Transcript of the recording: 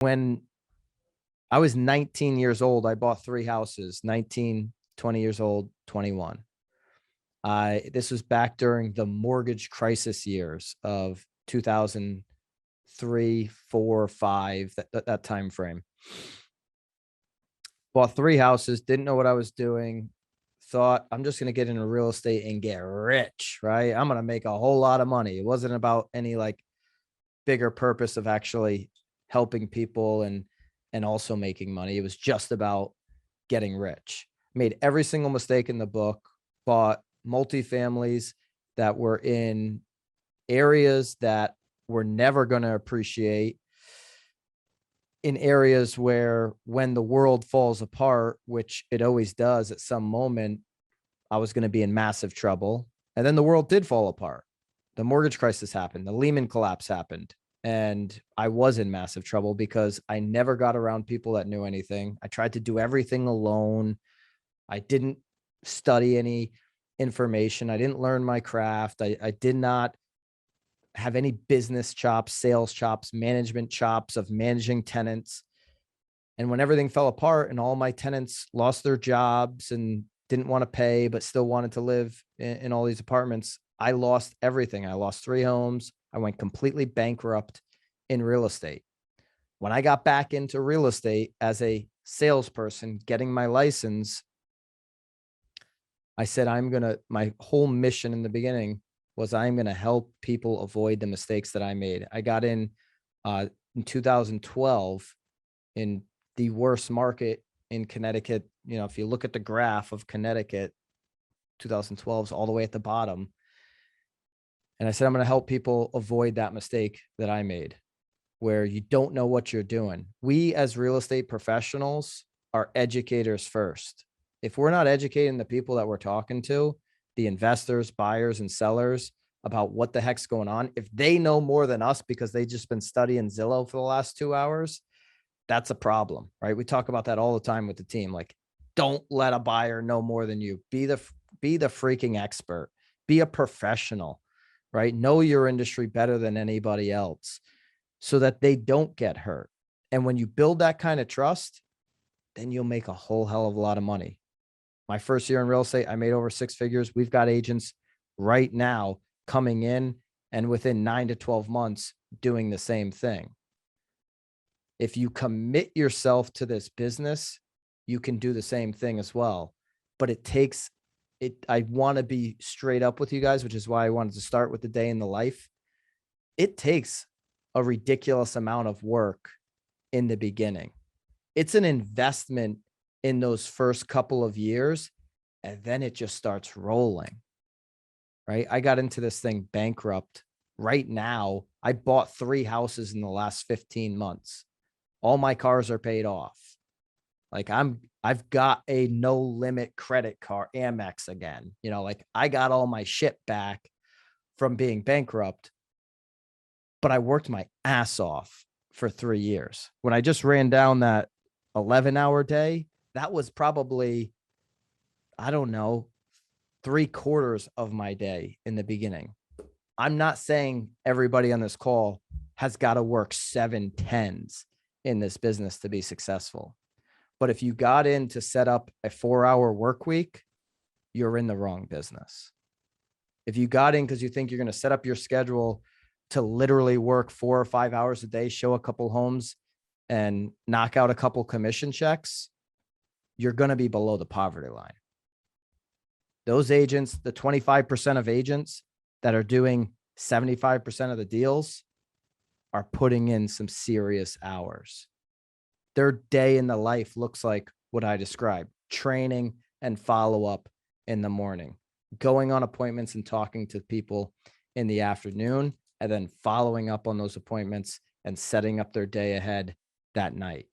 When I was 19 years old, I bought 3 houses, 19, 20 years old, 21. This was back during the mortgage crisis years of 2003, 4, 5, that time frame. Bought 3 houses, didn't know what I was doing. Thought I'm just going to get into real estate and get rich, right? I'm going to make a whole lot of money. It wasn't about any like bigger purpose of actually helping people and also making money. It was just about getting rich. Made every single mistake in the book, bought multifamilies that were in areas that we're never going to appreciate, in areas where when the world falls apart, which it always does at some moment, I was going to be in massive trouble. And then the world did fall apart. The mortgage crisis happened. The Lehman collapse happened. And I was in massive trouble because I never got around people that knew anything. I tried to do everything alone. I didn't study any information. I didn't learn my craft. I did not have any business chops, sales chops, management chops of managing tenants. And when everything fell apart and all my tenants lost their jobs and didn't want to pay, but still wanted to live in all these apartments, I lost everything. I lost 3 homes. I went completely bankrupt in real estate. When I got back into real estate as a salesperson, getting my license, I said, my whole mission in the beginning was I'm going to help people avoid the mistakes that I made. I got in 2012 in the worst market in Connecticut. You know, if you look at the graph of Connecticut, 2012 is all the way at the bottom. And I said, I'm going to help people avoid that mistake that I made, where you don't know what you're doing. We as real estate professionals are educators first. If we're not educating the people that we're talking to, the investors, buyers, and sellers, about what the heck's going on, if they know more than us because they just been studying Zillow for the last 2 hours, that's a problem, right? We talk about that all the time with the team. Like, don't let a buyer know more than you. Be the freaking expert. Be a professional, right? Know your industry better than anybody else so that they don't get hurt. And when you build that kind of trust, then you'll make a whole hell of a lot of money. My first year in real estate, I made over 6 figures. We've got agents right now coming in and within 9 to 12 months doing the same thing. If you commit yourself to this business, you can do the same thing as well. But it takes it. I want to be straight up with you guys, which is why I wanted to start with the day in the life. It takes a ridiculous amount of work in the beginning. It's an investment in those first couple of years, and then it just starts rolling, right? I got into this thing bankrupt. Right now, I bought 3 houses in the last 15 months. All my cars are paid off. Like I've got a no limit credit card, Amex again. You know, like I got all my shit back from being bankrupt, but I worked my ass off for 3 years. When I just ran down that 11-hour day, that was probably, I don't know, 3/4 of my day in the beginning. I'm not saying everybody on this call has got to work 7 10s in this business to be successful. But if you got in to set up a 4-hour work week, you're in the wrong business. If you got in because you think you're going to set up your schedule to literally work 4 or 5 hours a day, show a couple homes and knock out a couple commission checks, you're going to be below the poverty line. Those agents, the 25% of agents that are doing 75% of the deals, are putting in some serious hours. Their day in the life looks like what I described: training and follow up in the morning, going on appointments and talking to people in the afternoon, and then following up on those appointments and setting up their day ahead that night.